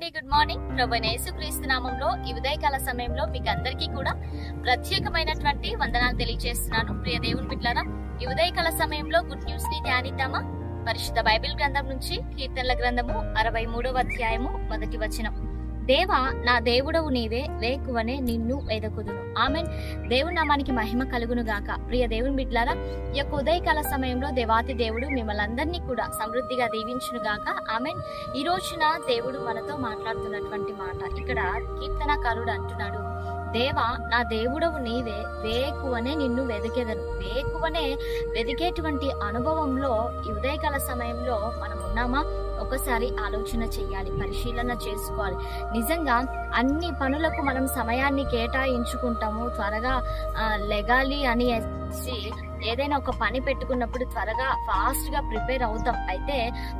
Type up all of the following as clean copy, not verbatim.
Good morning. ప్రభువైన యేసుక్రీస్తు నామంలో ఈ ఉదయకాల సమయంలో మీకు అందరికీ కూడా ప్రత్యేకమైనటువంటి వందనాలు తెలియజేస్తున్నాను. ప్రియ దేవుని బిడ్డలారా, ఈ ఉదయకాల సమయంలో గుడ్ న్యూస్ ని ధ్యానిద్దామా? పరిశుద్ధ బైబిల్ గ్రంథం నుంచి కీర్తనల గ్రంథము 63వ అధ్యాయము 1వ వచనం. దేవా, నా దేవుడవు నీవే, వేకువనే నిన్ను వెదకుదును. ఆమెన్. దేవుని నామానికి మహిమ కలుగును గాక. ప్రియ దేవుని బిడ్డలారా, ఈ యొక్క ఉదయకాల సమయంలో దేవాతి దేవుడు మిమ్మల్ని అందరినీ కూడా సమృద్ధిగా దీవించును గాక. ఆమెన్. ఈ రోజున దేవుడు మనతో మాట్లాడుతున్నటువంటి మాట ఇక్కడ కీర్తనకారుడు అంటున్నాడు, దేవా, నా దేవుడవు నీవే, వేకువనే నిన్ను వెదికెదను. వేకువనే వెదికేటువంటి అనుభవంలో ఈ ఉదయకాల సమయంలో మనం ఉన్నామా? ఒకసారి ఆలోచన చెయ్యాలి, పరిశీలన చేసుకోవాలి. నిజంగా అన్ని పనులకు మనం సమయాన్ని కేటాయించుకుంటాము, త్వరగా లెగాలి అని ఏదైనా ఒక పని పెట్టుకున్నప్పుడు త్వరగా ఫాస్ట్ గా ప్రిపేర్ అవుతాం. అయితే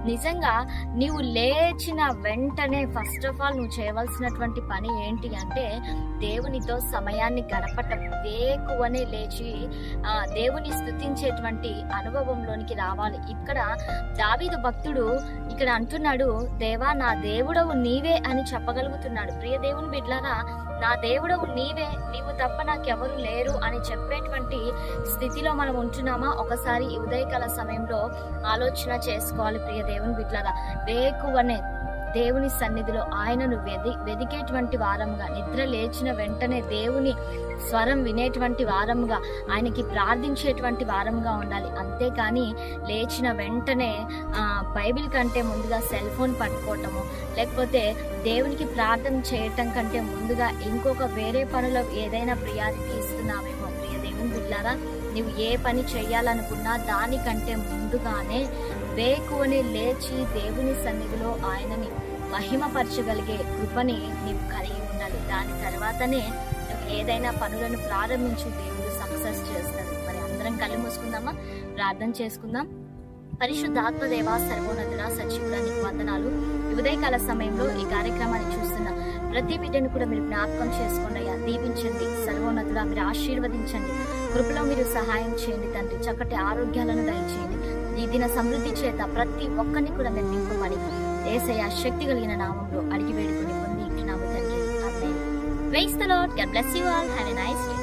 నిజంగా నీవు లేచిన వెంటనే ఫస్ట్ ఆఫ్ ఆల్ నువ్వు చేయవలసినటువంటి పని ఏంటి అంటే దేవునితో సమయాన్ని గడపటం. వేకువనే లేచి దేవుని స్తుతించేటువంటి అనుభవంలోనికి రావాలి. ఇక్కడ దావీదు భక్తుడు ఇక్కడ అంటున్నాడు, దేవా, నా దేవుడవు నీవే అని చెప్పగలుగుతున్నాడు. ప్రియ దేవుని బిడ్డలారా, నా దేవుడవు నీవే, నీవు తప్ప నాకెవరు లేరు అని చెప్పేటువంటి స్థితిలో మనం ఉంటున్నామా? ఒకసారి ఈ ఉదయకాల సమయంలో ఆలోచన చేసుకోవాలి. ప్రియ దేవుని బిడ్డలారా, వేకువనే దేవుని సన్నిధిలో ఆయనను వెదికేటువంటి వారముగా, నిద్ర లేచిన వెంటనే దేవుని స్వరం వినేటువంటి వారముగా, ఆయనకి ప్రార్థించేటువంటి వారముగా ఉండాలి. అంతేకాని లేచిన వెంటనే బైబిల్ కంటే ముందుగా సెల్ ఫోన్ పట్టుకోవటము, లేకపోతే దేవునికి ప్రార్థన చేయటం కంటే ముందుగా ఇంకొక వేరే పనులు ఏదైనా ప్రియారిటీ ఇస్తున్నామేమో. ప్రియ దేవుని బిడ్డలారా, నువ్వు ఏ పని చేయాలనుకున్నా దానికంటే ముందుగానే వేకువని లేచి దేవుని సన్నిధిలో ఆయనని మహిమపరచగలిగే కృపని నీవు కలిగి ఉండాలి. దాని తర్వాతనే నువ్వు ఏదైనా పనులను ప్రారంభించి దేవుడు సక్సెస్ చేస్తాడు. మరి అందరం కళ్ళు మూసుకుందామా? ప్రార్థన చేసుకుందాం. పరిశుద్ధ ఆత్మదేవ, సర్వోన్నతుడా, సజీవుడా, నీకు వందనాలు. ఉదయకాల సమయంలో ఈ కార్యక్రమాన్ని చూస్తున్న ప్రతి బిడ్డను కూడా మీరు జ్ఞాపకం చేసుకోండి అయ్యా, దీవించండి. సర్వోన్నతుడా, మీరు ఆశీర్వదించండి. కృపలో మీరు సహాయం చేయండి తండ్రి. చక్కటి ఆరోగ్యాలను దయచేయండి. ఈ దిన సమృద్ధి చేత ప్రతి ఒక్కరిని కూడా మీరు నింపమని యేసయ్య శక్తి కలిగిన నామంలో అడిగి వేడుకొని పొంది ఇచ్చినాము తండ్రి. Amen. Praise the Lord. God bless you all. Have a nice day.